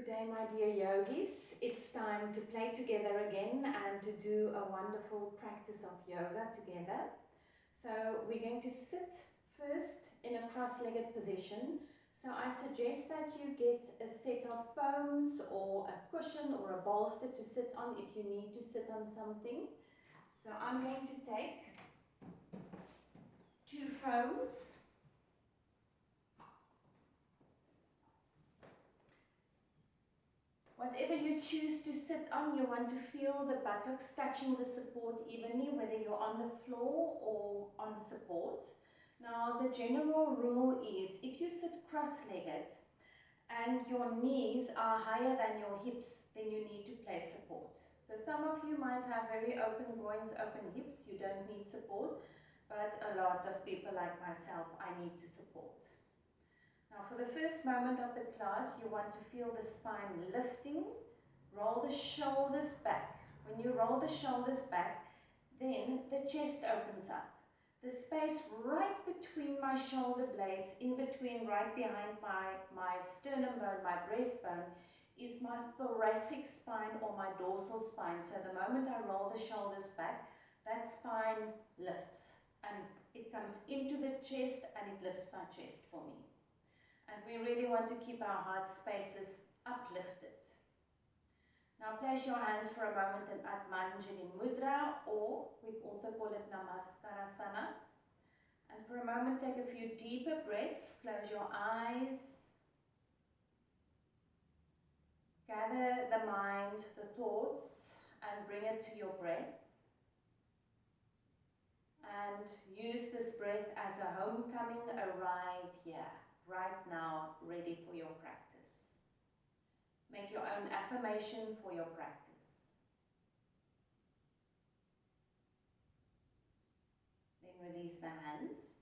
Good day, my dear yogis. It's time to play together again and to do a wonderful practice of yoga together. So we're going to sit first in a cross-legged position. So I suggest that you get a set of foams or a cushion or a bolster to sit on if you need to sit on something. So I'm going to take 2 foams. Whatever you choose to sit on, you want to feel the buttocks touching the support evenly, whether you're on the floor or on support. Now, the general rule is if you sit cross-legged and your knees are higher than your hips, then you need to place support. So some of you might have very open groins, open hips, you don't need support, but a lot of people like myself, I need to support. Now for the first moment of the class, you want to feel the spine lifting, roll the shoulders back. When you roll the shoulders back, then the chest opens up. The space right between my shoulder blades, in between, right behind my sternum bone, my breastbone, is my thoracic spine or my dorsal spine. So the moment I roll the shoulders back, that spine lifts and it comes into the chest and it lifts my chest for me. And we really want to keep our heart spaces uplifted. Now place your hands for a moment in Atmanjali Mudra, or we also call it Namaskarasana. And for a moment take a few deeper breaths, close your eyes. Gather the mind, the thoughts, and bring it to your breath. And use this breath as a homecoming, arrive here. Right now, ready for your practice. Make your own affirmation for your practice. Then release the hands.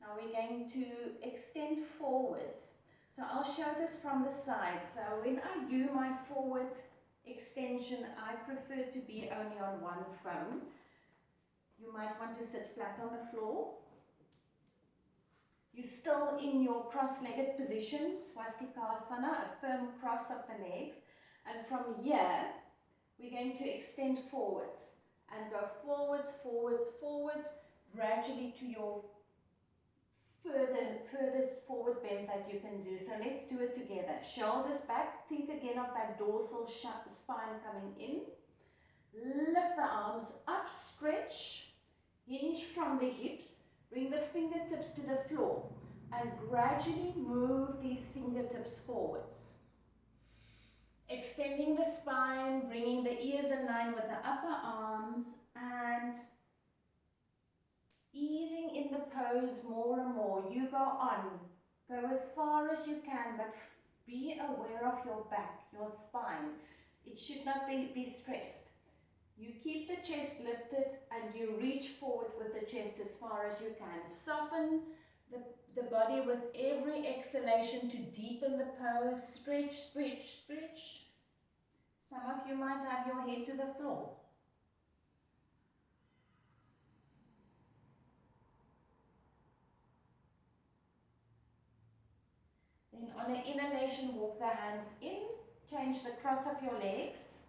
Now we're going to extend forwards. So I'll show this from the side. So when I do my forward extension, I prefer to be only on one foam. You might want to sit flat on the floor. You're still in your cross-legged position, swastikasana, a firm cross of the legs. And from here, we're going to extend forwards and go forwards, forwards, forwards, gradually to your furthest forward bend that you can do. So let's do it together. Shoulders back, think again of that dorsal spine coming in. Lift the arms up, stretch, hinge from the hips. Bring the fingertips to the floor and gradually move these fingertips forwards. Extending the spine, bringing the ears in line with the upper arms and easing in the pose more and more. You go on, go as far as you can, but be aware of your back, your spine. It should not be stressed. You keep the chest lifted and you reach forward with the chest as far as you can. Soften the body with every exhalation to deepen the pose. Stretch, stretch, stretch. Some of you might have your head to the floor. Then on an inhalation, walk the hands in. Change the cross of your legs.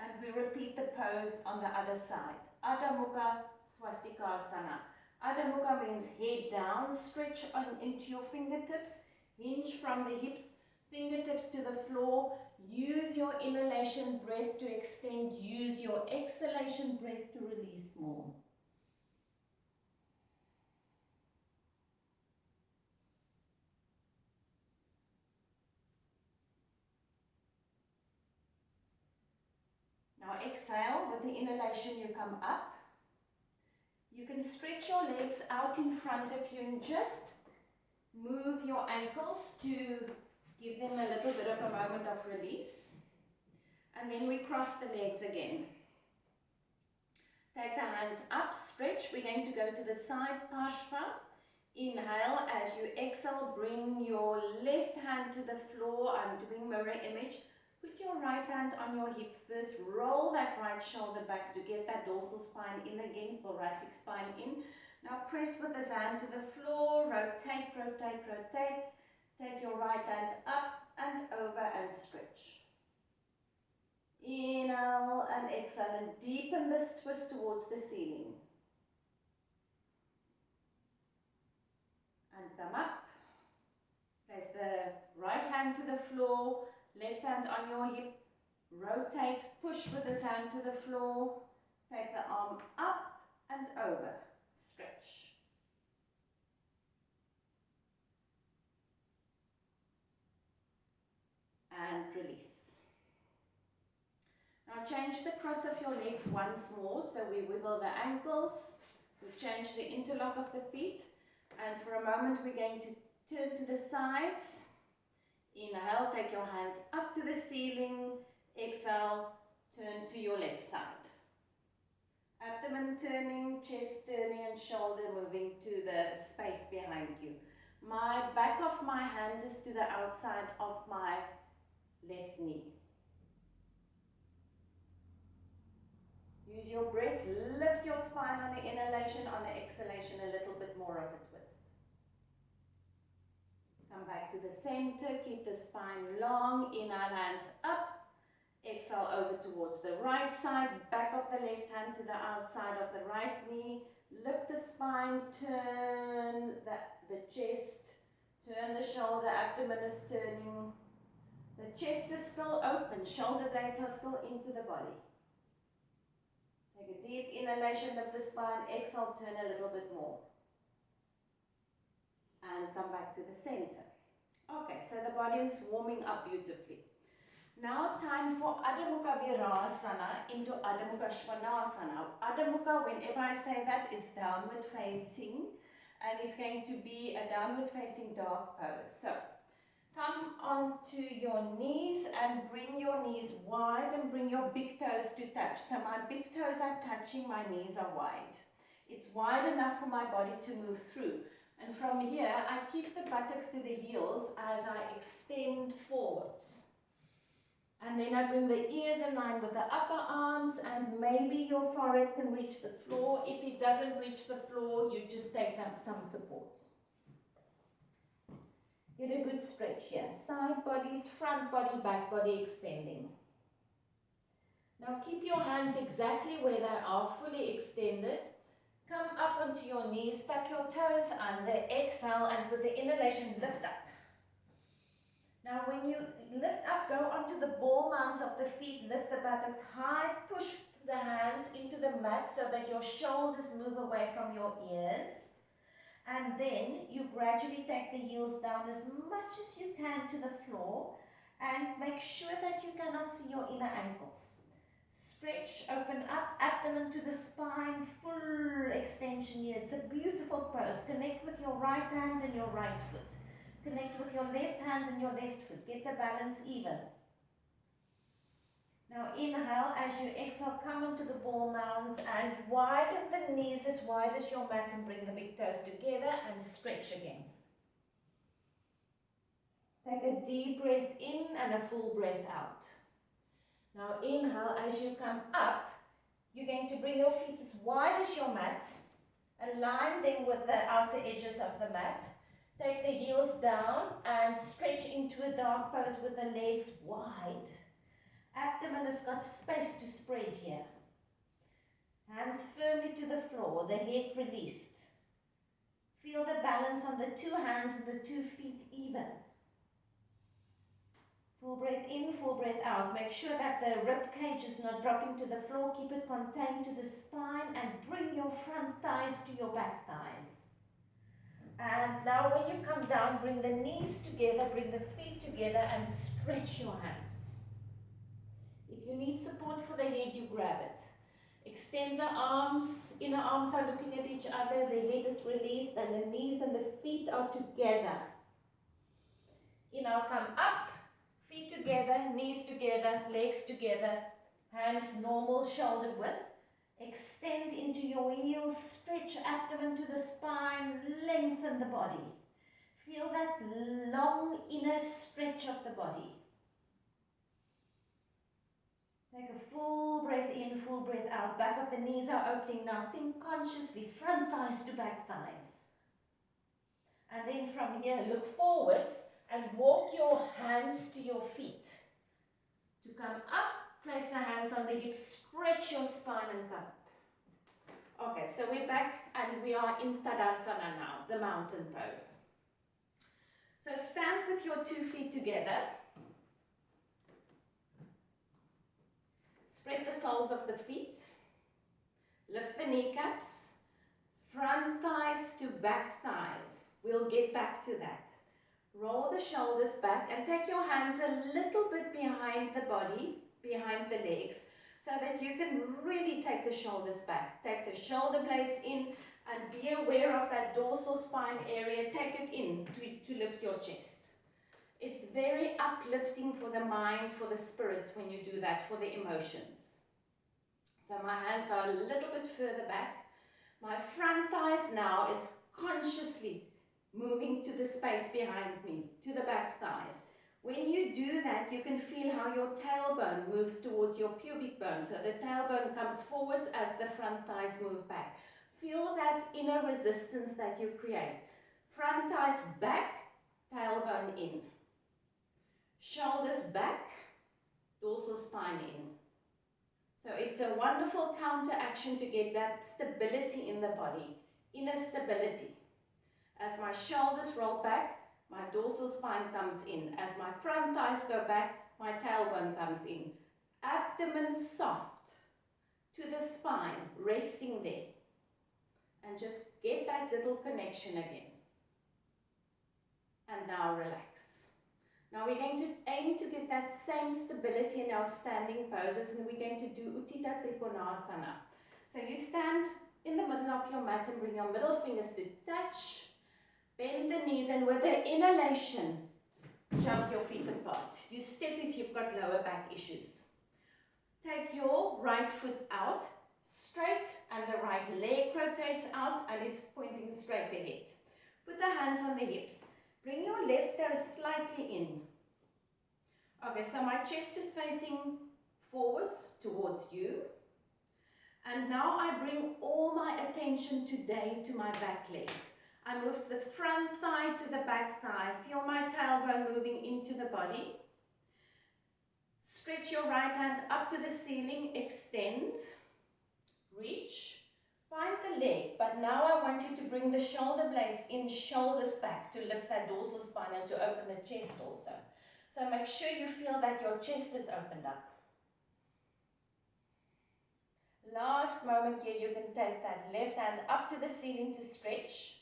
And we repeat the pose on the other side. Adho Mukha Swastikasana. Adho Mukha means head down, stretch on into your fingertips, hinge from the hips, fingertips to the floor. Use your inhalation breath to extend. Use your exhalation breath to release more. Now exhale, with the inhalation you come up. You can stretch your legs out in front of you and just move your ankles to give them a little bit of a moment of release. And then we cross the legs again. Take the hands up, stretch. We're going to go to the side Parshva. Inhale, as you exhale, bring your left hand to the floor. I'm doing mirror image. Put your right hand on your hip first, roll that right shoulder back to get that dorsal spine in again, thoracic spine in. Now press with this hand to the floor, rotate, rotate, rotate. Take your right hand up and over and stretch. Inhale and exhale and deepen this twist towards the ceiling. And come up. Place the right hand to the floor, left hand on your hip. Rotate, push with this hand to the floor. Take the arm up and over. Stretch. And release. Now change the cross of your legs once more. So we wiggle the ankles. We change the interlock of the feet. And for a moment we're going to turn to the sides. Inhale, take your hands up to the ceiling. Exhale, turn to your left side. Abdomen turning, chest turning and shoulder moving to the space behind you. My back of my hand is to the outside of my left knee. Use your breath, lift your spine on the inhalation, on the exhalation a little bit more of a twist. Come back to the center, keep the spine long, inhale hands up. Exhale over towards the right side, back of the left hand to the outside of the right knee. Lift the spine, turn the chest, turn the shoulder, abdomen is turning. The chest is still open, shoulder blades are still into the body. Take a deep inhalation, lift the spine, exhale, turn a little bit more. And come back to the center. Okay, so the body is warming up beautifully. Now time for Adho Mukha Virasana into Adho Mukha Svanasana. Adho Mukha, whenever I say that, is downward facing and it's going to be a downward facing dog pose. So come onto your knees and bring your knees wide and bring your big toes to touch. So my big toes are touching, my knees are wide. It's wide enough for my body to move through. And from here, I keep the buttocks to the heels as I extend forwards. And then I bring the ears in line with the upper arms and maybe your forehead can reach the floor. If it doesn't reach the floor, you just take up some support. Get a good stretch here. Side bodies, front body, back body extending. Now keep your hands exactly where they are, fully extended. Come up onto your knees, tuck your toes under, exhale, and with the inhalation, lift up. Now when you lift up, go onto the ball mounts of the feet, lift the buttocks high, push the hands into the mat so that your shoulders move away from your ears. And then you gradually take the heels down as much as you can to the floor and make sure that you cannot see your inner ankles. Stretch, open up, abdomen to the spine, full extension here. It's a beautiful pose. Connect with your right hand and your right foot. Connect with your left hand and your left foot. Get the balance even. Now inhale, as you exhale, come onto the ball mounds and widen the knees as wide as your mat and bring the big toes together and stretch again. Take a deep breath in and a full breath out. Now inhale, as you come up, you're going to bring your feet as wide as your mat, align them with the outer edges of the mat. Take the heels down and stretch into a dog pose with the legs wide. Abdomen has got space to spread here. Hands firmly to the floor, the head released. Feel the balance on the two hands and the 2 feet even. Full breath in, full breath out. Make sure that the rib cage is not dropping to the floor. Keep it contained to the spine and bring your front thighs to your back thighs. And now when you come down, bring the knees together, bring the feet together and stretch your hands. If you need support for the head, you grab it. Extend the arms, inner arms are looking at each other, the head is released and the knees and the feet are together. Now come up, feet together, knees together, legs together, hands normal, shoulder width. Extend into your heels, stretch abdomen to the spine, lengthen the body. Feel that long inner stretch of the body. Take a full breath in, full breath out. Back of the knees are opening now. Think consciously, front thighs to back thighs. And then from here, look forwards And walk your hands to your feet. To come up, place the hands on the hips, stretch your spine and come up. Okay, so we're back and we are in Tadasana now, the mountain pose. So stand with your 2 feet together. Spread the soles of the feet. Lift the kneecaps. Front thighs to back thighs. We'll get back to that. Roll the shoulders back and take your hands a little bit behind the body, behind the legs, so that you can really take the shoulders back. Take the shoulder blades in and be aware of that dorsal spine area. Take it in to lift your chest. It's very uplifting for the mind, for the spirits when you do that, for the emotions. So my hands are a little bit further back. My front thighs now is consciously moving to the space behind me, to the back thighs. When you do that, you can feel how your tailbone moves towards your pubic bone. So the tailbone comes forwards as the front thighs move back. Feel that inner resistance that you create. Front thighs back, tailbone in. Shoulders back, dorsal spine in. So it's a wonderful counter action to get that stability in the body, inner stability. As my shoulders roll back, my dorsal spine comes in. As my front thighs go back, my tailbone comes in. Abdomen soft to the spine, resting there. And just get that little connection again. And now relax. Now we're going to aim to get that same stability in our standing poses, and we're going to do Utthita Trikonasana. So you stand in the middle of your mat and bring your middle fingers to touch. Bend the knees, and with the inhalation, jump your feet apart. You step if you've got lower back issues. Take your right foot out, straight, and the right leg rotates out and is pointing straight ahead. Put the hands on the hips. Bring your left toes slightly in. Okay, so my chest is facing forwards towards you. And now I bring all my attention today to my back leg. I move the front thigh to the back thigh. Feel my tailbone moving into the body. Stretch your right hand up to the ceiling. Extend. Reach. Find the leg. But now I want you to bring the shoulder blades in, shoulders back to lift that dorsal spine and to open the chest also. So make sure you feel that your chest is opened up. Last moment here, you can take that left hand up to the ceiling to stretch.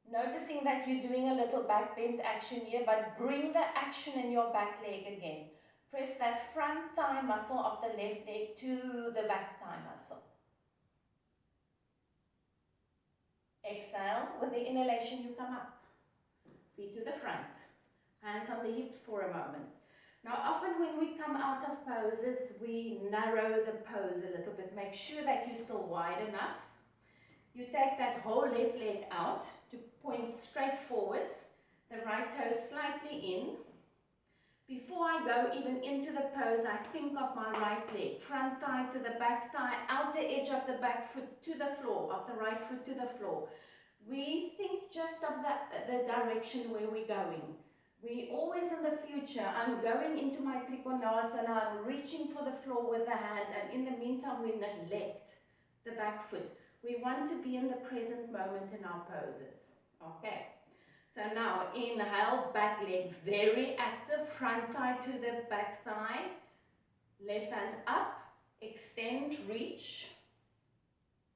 Noticing that you're doing a little back bend action here, but bring the action in your back leg again. Press that front thigh muscle of the left leg to the back thigh muscle. Exhale. With the inhalation, you come up. Feet to the front. Hands on the hips for a moment. Now, often when we come out of poses, we narrow the pose a little bit. Make sure that you're still wide enough. You take that whole left leg out to point straight forwards. The right toe slightly in. Before I go even into the pose, I think of my right leg. Front thigh to the back thigh, outer edge of the back foot to the floor, of the right foot to the floor. We think just of the direction where we're going. We always in the future, I'm going into my Trikonasana, I'm reaching for the floor with the hand, and in the meantime we neglect the back foot. We want to be in the present moment in our poses. Okay, so now inhale, back leg very active, front thigh to the back thigh, left hand up, extend, reach,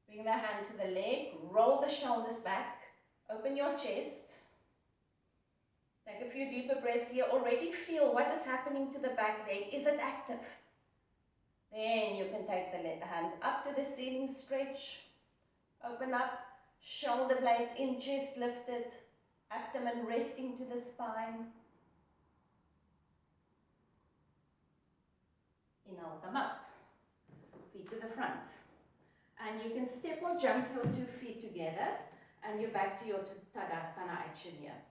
bring the hand to the leg, roll the shoulders back, open your chest. Take a few deeper breaths here. Already feel what is happening to the back leg. Is it active? Then you can take the hand up to the ceiling, stretch, open up, shoulder blades in, chest lifted, abdomen resting to the spine. Inhale, come up, feet to the front. And you can step or jump your 2 feet together and you're back to your Tadasana action here.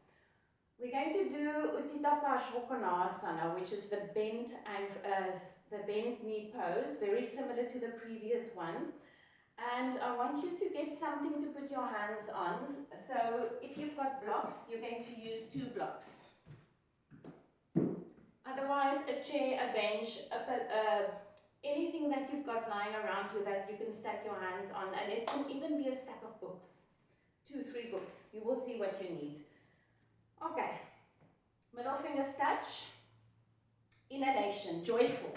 We're going to do Utthita Trikonasana, which is the bent knee pose, very similar to the previous one. And I want you to get something to put your hands on. So if you've got blocks, you're going to use 2 blocks. Otherwise, a chair, a bench, anything that you've got lying around you that you can stack your hands on, and it can even be a stack of books, 2-3 books. You will see what you need. Okay, middle fingers touch, inhalation, joyful,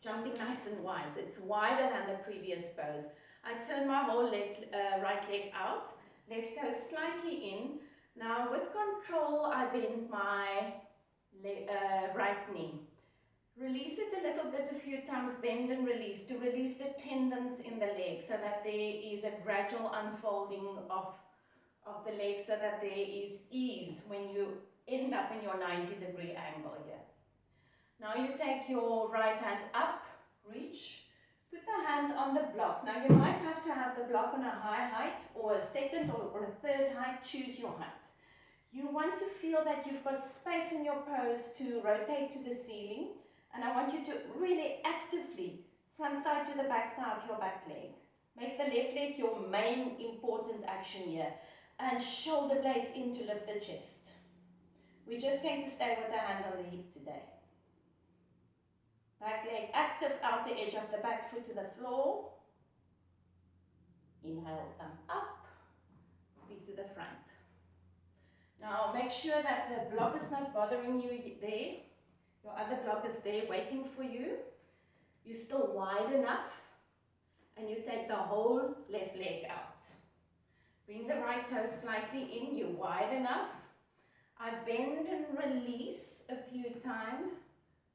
jumping nice and wide. It's wider than the previous pose. I turn my whole right leg out, left toe slightly in. Now with control, I bend my right knee. Release it a little bit a few times, bend and release, to release the tendons in the leg so that there is a gradual unfolding of the leg so that there is ease when you end up in your 90-degree angle here. Now you take your right hand up, reach, put the hand on the block. Now you might have to have the block on a high height or a second or a third height, choose your height. You want to feel that you've got space in your pose to rotate to the ceiling, and I want you to really actively front thigh to the back thigh of your back leg. Make the left leg your main important action here, and shoulder blades in to lift the chest. We're just going to stay with the hand on the hip today. Back leg active, outer edge of the back foot to the floor. Inhale, come up, feet to the front. Now make sure that the block is not bothering you there. Your other block is there waiting for you. You're still wide enough, and you take the whole left leg out. Bring the right toe slightly in, you're wide enough. I bend and release a few times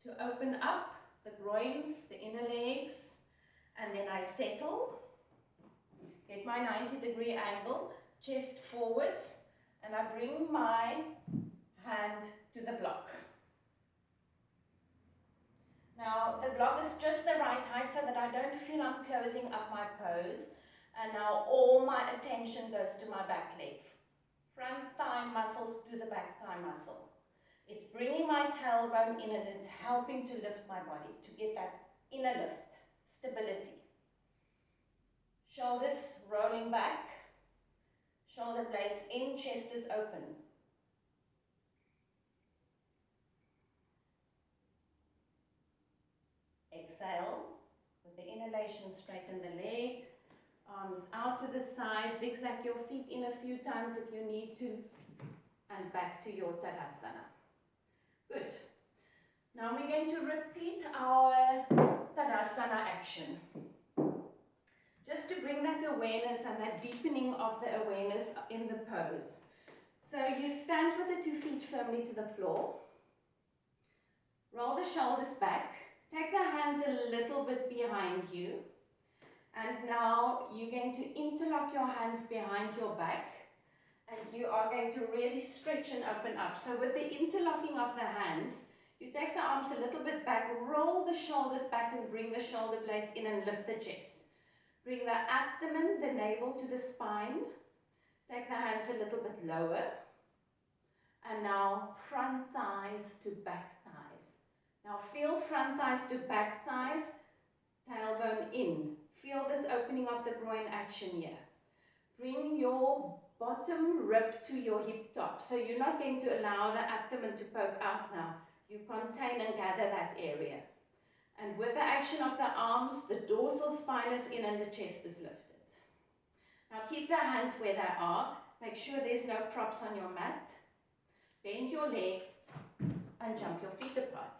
to open up the groins, the inner legs, and then I settle. Get my 90-degree angle, chest forwards, and I bring my hand to the block. Now the block is just the right height so that I don't feel I'm closing up my pose. And now all my attention goes to my back leg. Front thigh muscles to the back thigh muscle. It's bringing my tailbone in and it's helping to lift my body, to get that inner lift, stability. Shoulders rolling back, shoulder blades in, chest is open. Exhale, with the inhalation straighten the leg, arms out to the side, zigzag your feet in a few times if you need to, and back to your Tadasana. Good. Now we're going to repeat our Tadasana action. Just to bring that awareness and that deepening of the awareness in the pose. So you stand with the 2 feet firmly to the floor. Roll the shoulders back. Take the hands a little bit behind you. And now you're going to interlock your hands behind your back. And you are going to really stretch and open up. So with the interlocking of the hands, you take the arms a little bit back, roll the shoulders back and bring the shoulder blades in and lift the chest. Bring the abdomen, the navel to the spine. Take the hands a little bit lower. And now front thighs to back thighs. Now feel front thighs to back thighs, tailbone in. Feel this opening of the groin action here. Bring your bottom rib to your hip top. So you're not going to allow the abdomen to poke out now. You contain and gather that area. And with the action of the arms, the dorsal spine is in and the chest is lifted. Now keep the hands where they are. Make sure there's no props on your mat. Bend your legs and jump your feet apart.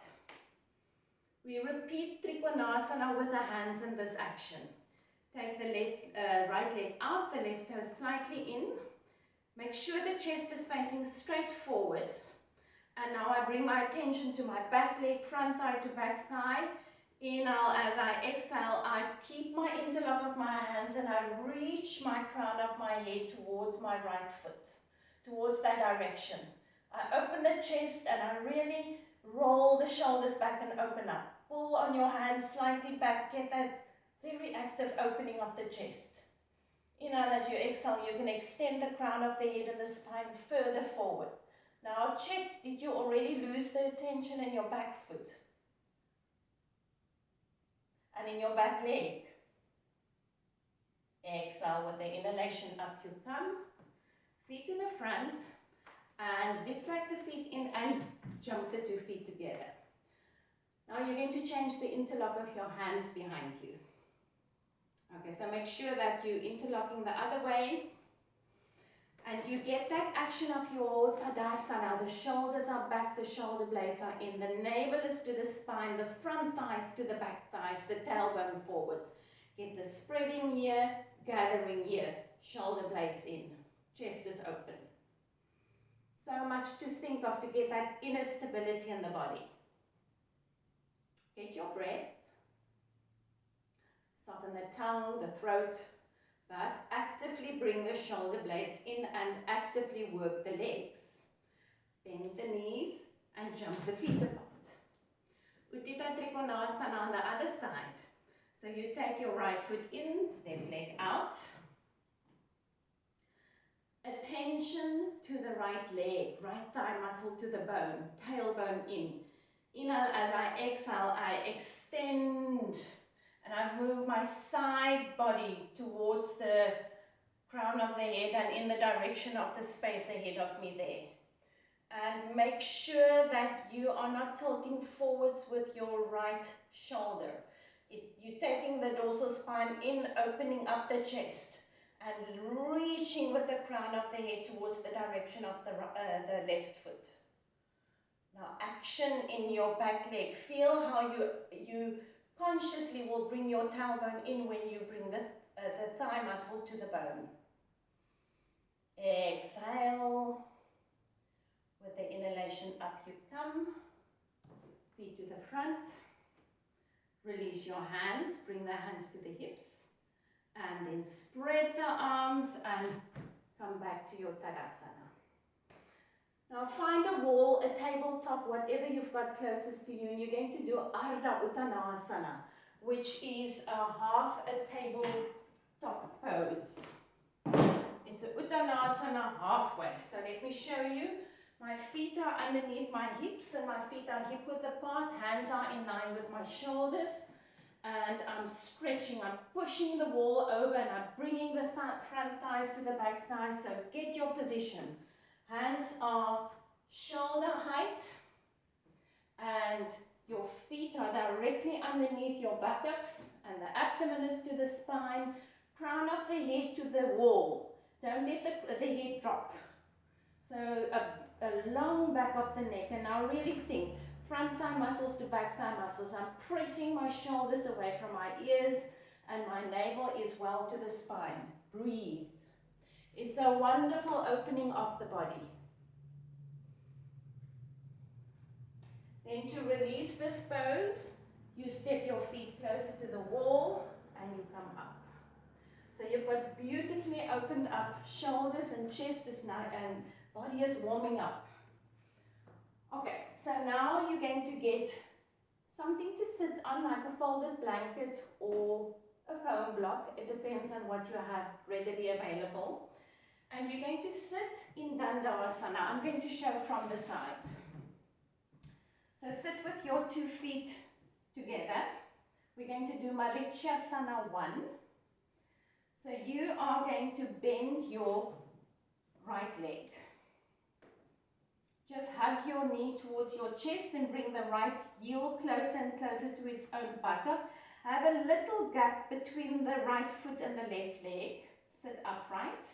We repeat Trikonasana with the hands in this action. Take the right leg out, the left toe slightly in. Make sure the chest is facing straight forwards. And now I bring my attention to my back leg, front thigh to back thigh. Inhale, as I exhale, I keep my interlock of my hands and I reach my crown of my head towards my right foot, towards that direction. I open the chest and I really roll the shoulders back and open up. Pull on your hands slightly back, get that very active opening of the chest. Inhale, as you exhale, you can extend the crown of the head and the spine further forward. Now check, did you already lose the tension in your back foot? And in your back leg. Exhale with the inhalation, up you come. Feet to the front. And zigzag the feet in and jump the 2 feet together. Now you're going to change the interlock of your hands behind you. Okay, so make sure that you're interlocking the other way. And you get that action of your Tadasana. The shoulders are back, the shoulder blades are in. The navel is to the spine, the front thighs to the back thighs, the tailbone forwards. Get the spreading here, gathering here. Shoulder blades in, chest is open. So much to think of to get that inner stability in the body. Get your breath. Soften the tongue, the throat. But actively bring the shoulder blades in and actively work the legs. Bend the knees and jump the feet apart. Utthita Trikonasana on the other side. So you take your right foot in, left leg out. Attention to the right leg, right thigh muscle to the bone, tailbone in. Inhale, as I exhale, I extend. And I move my side body towards the crown of the head and in the direction of the space ahead of me there. And make sure that you are not tilting forwards with your right shoulder. You're taking the dorsal spine in, opening up the chest and reaching with the crown of the head towards the direction of the left foot. Now action in your back leg. Feel how you consciously will bring your tailbone in when you bring the thigh muscle to the bone. Exhale. With the inhalation, up you come. Feet to the front. Release your hands. Bring the hands to the hips. And then spread the arms and come back to your Tadasana. Now find a wall, a tabletop, whatever you've got closest to you, and you're going to do Ardha Uttanasana, which is a half a tabletop pose. It's a Uttanasana halfway. So let me show you. My feet are underneath my hips and my feet are hip width apart. Hands are in line with my shoulders. And I'm stretching, I'm pushing the wall over and I'm bringing the front thighs to the back thighs. So get your position. Hands are shoulder height and your feet are directly underneath your buttocks and the abdomen is to the spine, crown of the head to the wall. Don't let the head drop. So a long back of the neck, and now really think, front thigh muscles to back thigh muscles. I'm pressing my shoulders away from my ears and my navel is well to the spine. Breathe. It's a wonderful opening of the body. Then to release this pose, you step your feet closer to the wall and you come up. So you've got beautifully opened up shoulders and chest is now, and body is warming up. Okay, so now you're going to get something to sit on, like a folded blanket or a foam block. It depends on what you have readily available. And you're going to sit in Dandasana. I'm going to show from the side. So sit with your 2 feet together. We're going to do Marichyasana 1. So you are going to bend your right leg. Just hug your knee towards your chest and bring the right heel closer and closer to its own buttock. Have a little gap between the right foot and the left leg. Sit upright.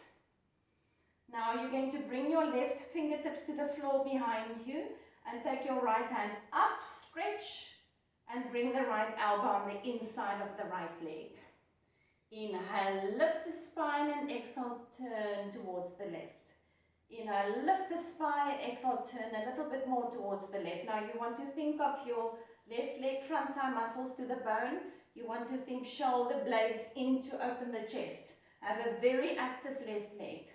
Now you're going to bring your left fingertips to the floor behind you and take your right hand up, stretch, and bring the right elbow on the inside of the right leg. Inhale, lift the spine and exhale, turn towards the left. Inhale, lift the spine, exhale, turn a little bit more towards the left. Now you want to think of your left leg front thigh muscles to the bone. You want to think shoulder blades in to open the chest. Have a very active left leg.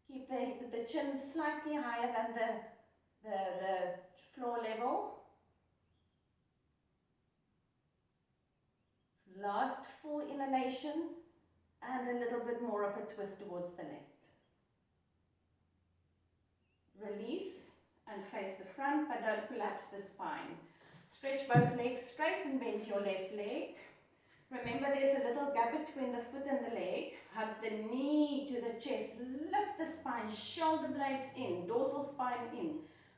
Keep the chin slightly higher than the floor level. Last full inhalation and a little bit more of a twist towards the left. Release and face the front, but don't collapse the spine. Stretch both legs straight and bend your left leg. Remember, there's a little gap between the foot and the leg. Hug the knee to the chest. Lift the spine, shoulder blades in, dorsal spine in.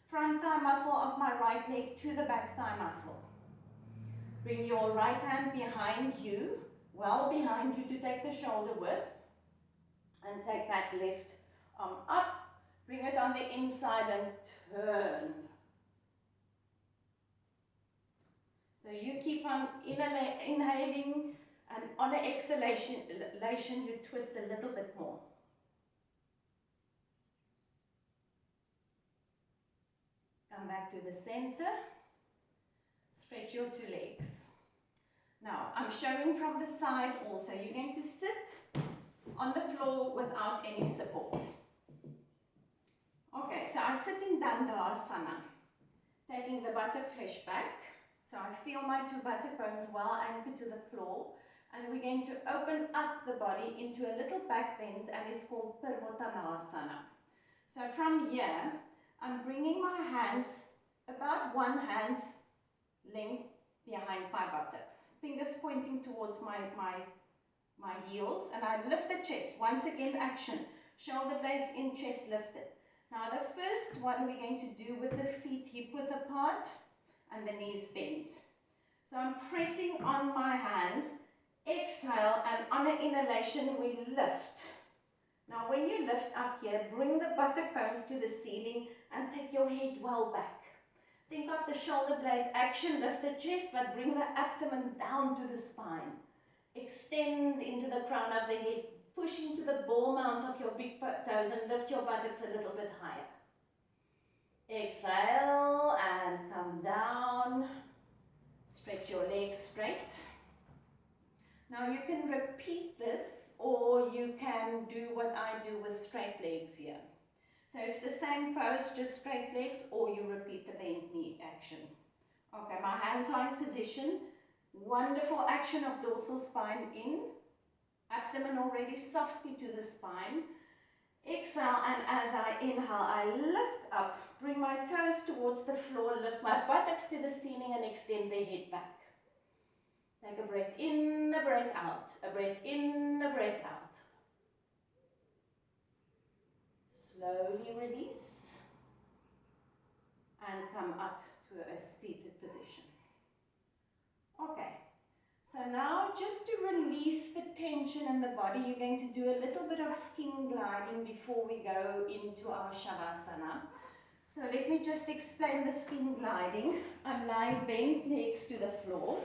Front thigh muscle of my right leg to the back thigh muscle. Bring your right hand behind you, well behind you to take the shoulder width. And take that left arm up. Bring it on the inside and turn. So you keep on inhaling, and on an exhalation you twist a little bit more. Come back to the center. Stretch your two legs. Now, I'm showing from the side also. You're going to sit on the floor without any support. Okay, so I sit in Dandasana, taking the buttock flesh back. So I feel my two buttock bones well anchored to the floor. And we're going to open up the body into a little back bend, and it's called Parvattanasana. So from here, I'm bringing my hands about one hand's length behind my buttocks. Fingers pointing towards my heels, and I lift the chest. Once again, action. Shoulder blades in, chest lifted. Now the first one we're going to do with the feet hip width apart and the knees bent. So I'm pressing on my hands. Exhale, and on an inhalation we lift. Now when you lift up here, bring the buttock bones to the ceiling and take your head well back. Think of the shoulder blade action, lift the chest, but bring the abdomen down to the spine. Extend into the crown of the head, push into the ball mounts of your big toes and lift your buttocks a little bit higher. Exhale and come down. Stretch your legs straight. Now you can repeat this, or you can do what I do with straight legs here. So it's the same pose, just straight legs, or you repeat the bent knee action. Okay, my hands are in position. Wonderful action of dorsal spine in. Abdomen already softly to the spine. Exhale, and as I inhale, I lift up. Bring my toes towards the floor, lift my buttocks to the ceiling and extend the head back. Take a breath in, a breath out. A breath in, a breath out. Slowly release and come up to a seated position. Okay, so now just to release the tension in the body, you're going to do a little bit of skin gliding before we go into our Shavasana. So let me just explain the skin gliding. I'm lying bent next to the floor.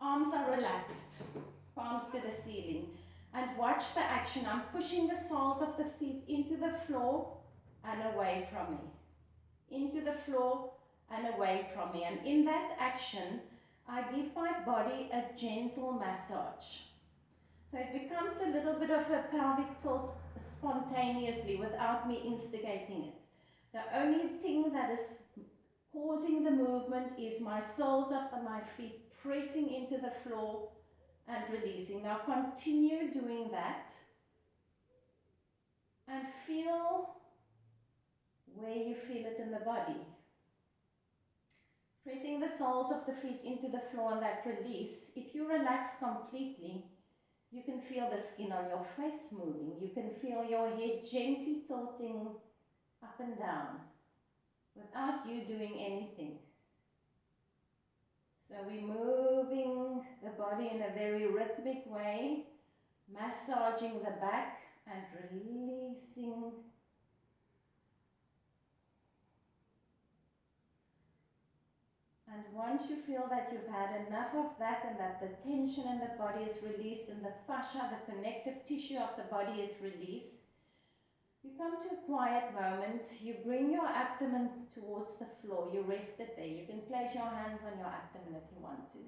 Arms are relaxed, palms to the ceiling. And watch the action. I'm pushing the soles of the feet into the floor and away from me. Into the floor and away from me. And in that action, I give my body a gentle massage. So it becomes a little bit of a pelvic tilt spontaneously without me instigating it. The only thing that is causing the movement is my soles of my feet pressing into the floor and releasing. Now continue doing that and feel where you feel it in the body. Pressing the soles of the feet into the floor and that release. If you relax completely, you can feel the skin on your face moving. You can feel your head gently tilting up and down without you doing anything. So we're moving the body in a very rhythmic way, massaging the back and releasing. And once you feel that you've had enough of that and that the tension in the body is released and the fascia, the connective tissue of the body is released, you come to a quiet moment. You bring your abdomen towards the floor. You rest it there. You can place your hands on your abdomen if you want to.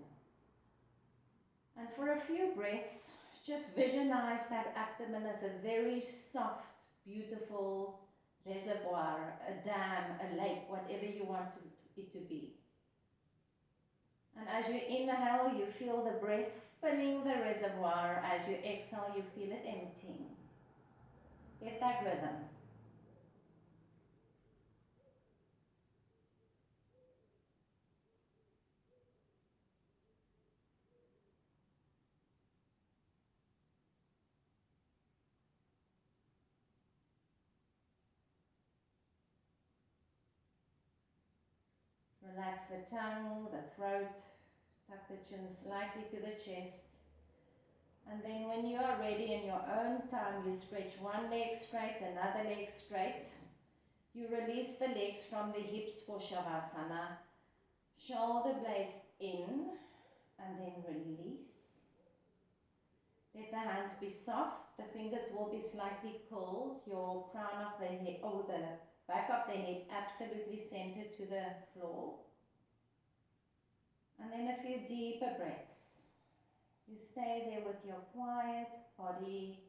And for a few breaths, just visualize that abdomen as a very soft, beautiful reservoir, a dam, a lake, whatever you want it to be. And as you inhale, you feel the breath filling the reservoir. As you exhale, you feel it emptying. Get that rhythm. Relax the tongue, the throat, tuck the chin slightly to the chest. And then when you are ready in your own time, you stretch one leg straight, another leg straight. You release the legs from the hips for Shavasana. Shoulder blades in and then release. Let the hands be soft. The fingers will be slightly curled. Your crown of the head, or the back of the head absolutely centered to the floor. And then a few deeper breaths. You stay there with your quiet body,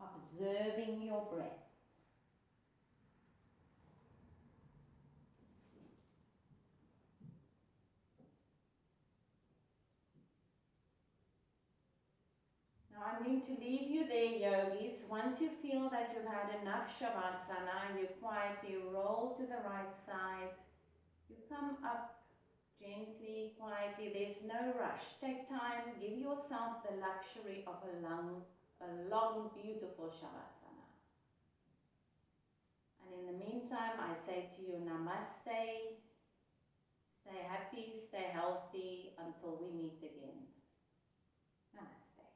observing your breath. Now I'm going to leave you there, yogis. Once you feel that you've had enough Shavasana, you quietly roll to the right side. You come up gently, quietly. There's no rush. Take time. Give yourself the luxury of a long, beautiful Shavasana. And in the meantime, I say to you, Namaste. Stay happy, stay healthy until we meet again. Namaste.